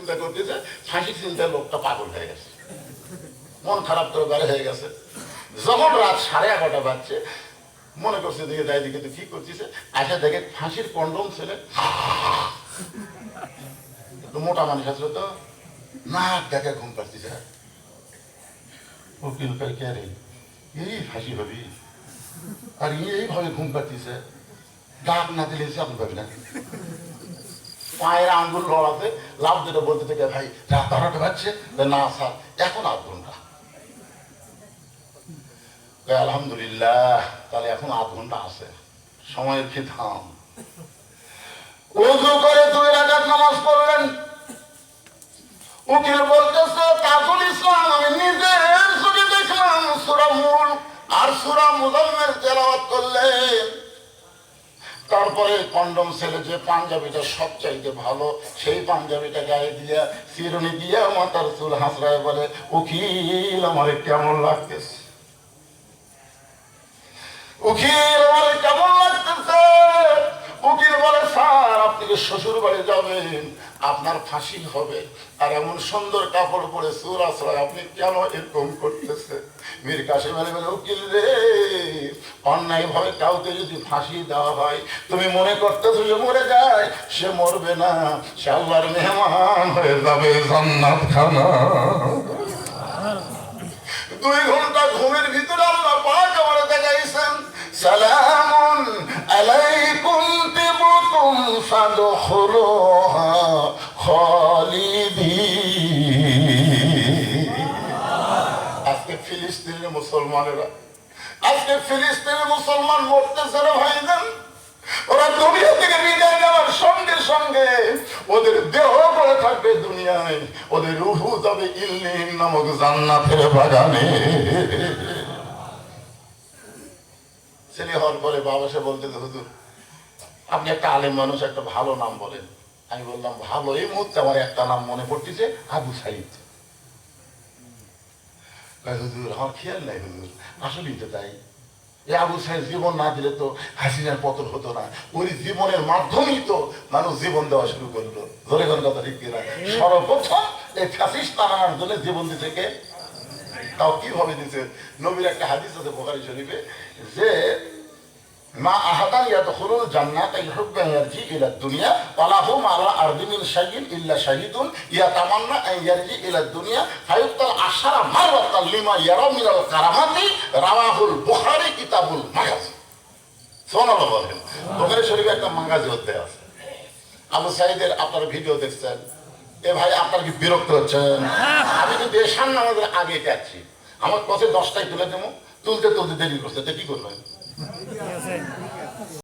চিন্তা করতেছে, ফাঁসির চিন্তায় লোকটা পাগল হয়ে গেছে, মন খারাপ করে বেড়ে হয়ে গেছে। যখন রাত 11:30 বাজছে, মনে করছে দিকে যাই দিকে তো কি করতেছে, আসা দেখে ফাঁসির কন্ডম ছেলে, মোটা মানুষ আসলে তো নাক দেখে ঘুম পাচ্ছিছে। উকিল কে রে, এই ফাঁসি ভাবি, আর এইভাবে ঘুম পাচ্ছিছে, ডাক না দিলে আপনি ভাবি না, পায়ের আঙ্গুল লড়াতে লাভ দিতে বলতে থেকে, ভাই রাত 12টা বাজছে, না স্যার এখন 8 ঘন্টা। আলহামদুলিল্লাহ, তাহলে এখন 8 ঘন্টা আছে, সময়ের কি থাম। ওযু করে 2 রাকাত নামাজ পড়লেন। উকিল বলতেছে, তাজুল ইসলাম, আমি নিজের চোখে দেখলাম সূরা মুলক আর সূরা মুজাম্মিল তেলাওয়াত করলেন। তারপরে কন্ডম ছেলে যে পাঞ্জাবিটা সবচাইতে ভালো, সেই পাঞ্জাবিটা গায়ে দিয়া চিরুনি দিয়া মাথার চুল হাসড়ায় বলে, উকিল আমার কেমন লাগতেছে, উকিল আমার কেমন লাগতেছে। উকিল বলে, স্যার আপনি কি শ্বশুর বাড়ি যাবেন, আপনার ফাঁসি হবে, আর এমন সুন্দর কাপড় পরে চুল আশ্রয় আপনি কেন এরকম করতেছে। মীর কাসেম আলী বলে, উকিল রে, অন্যায় ভাবে কাউকে যদি ফাঁসি দেওয়া হয়, তুমি মনে করতেছো যে মরে যায়, সে মরবে না, সে আল্লাহর মেহমান হয়ে যাবে জান্নাত খানা। 2 ঘন্টা ঘুমের ভিতরে আল্লাহ পাক আমারে দেখাইছেন, সালামুন আলাইকুম তিবতুম ফাদখুলুহা খালিদিন। আজকে ফিলিস্তিনের মুসলমানেরা, আজকে ফিলিস্তিনের মুসলমান মরতেছে রে ভাইজান। ওরা দুনিয়া থেকে বিদায় নেওয়ার সঙ্গে সঙ্গে ওদের দেহ পড়ে থাকবে দুনিয়ায়, ওদের রূহু যাবে ইল্লিন নামক জান্নাতের বাগানে। ছেলে হওয়ার পরে বাবা সে বলতে, হুজুর আপনি একটা আলেম মানুষ, একটা ভালো নাম বলেন। আমি বললাম, ভালো, এই মুহূর্তে আমার একটা নাম মনে পড়তেছে, আবু সাইদ। হুজুর আমার খেয়াল নাই হুজুর, আসলেই তো তাই। আবু সাইদ জীবন না দিলে তো হাসিনার পতন হতো না, ওই জীবনের মাধ্যমেই তো মানুষ জীবন দেওয়া শুরু করলো। ধরে কোন কথা ঠিক কিনা? সর্বপ্রথম এই ফ্যাসিস্ট তাড়ানোর জন্য জীবন দিতে কে? তাও কিভাবে দিতে? নবীর একটা হাদিস আছে বুখারী শরীফে, যে মা আহাদান ইয়াদখুলুল জান্নাতা ইহুব্বু ইয়ারজি ইলা দুনিয়া ওয়ালাহু মা'আল আরদি মিন শাইইন ইল্লা শাহিদুন ইয়াতামান্না আন ইয়ারজি ইলা দুনিয়া ফায়ুক্তাল আশারা মাররাতান লিমা ইয়ারা মিনাল কারামাতি। রাওয়াহুল বুখারী কিতাবুল মাগাজি। সুবহানাল্লাহ বলেন। বুখারী শরীফে একটা মাগাজি হতে আছে। আবু সাইদের আপনারা ভিডিও দেখছেন, এ ভাই আপনার কি বিরক্ত হচ্ছেন? আমি কিন্তু এশার নামাজের আগে যাচ্ছি, আমার পথে 10টায় তুলে দেবো, তুলতে তুলতে দেরি করছে, তো কি করবেন?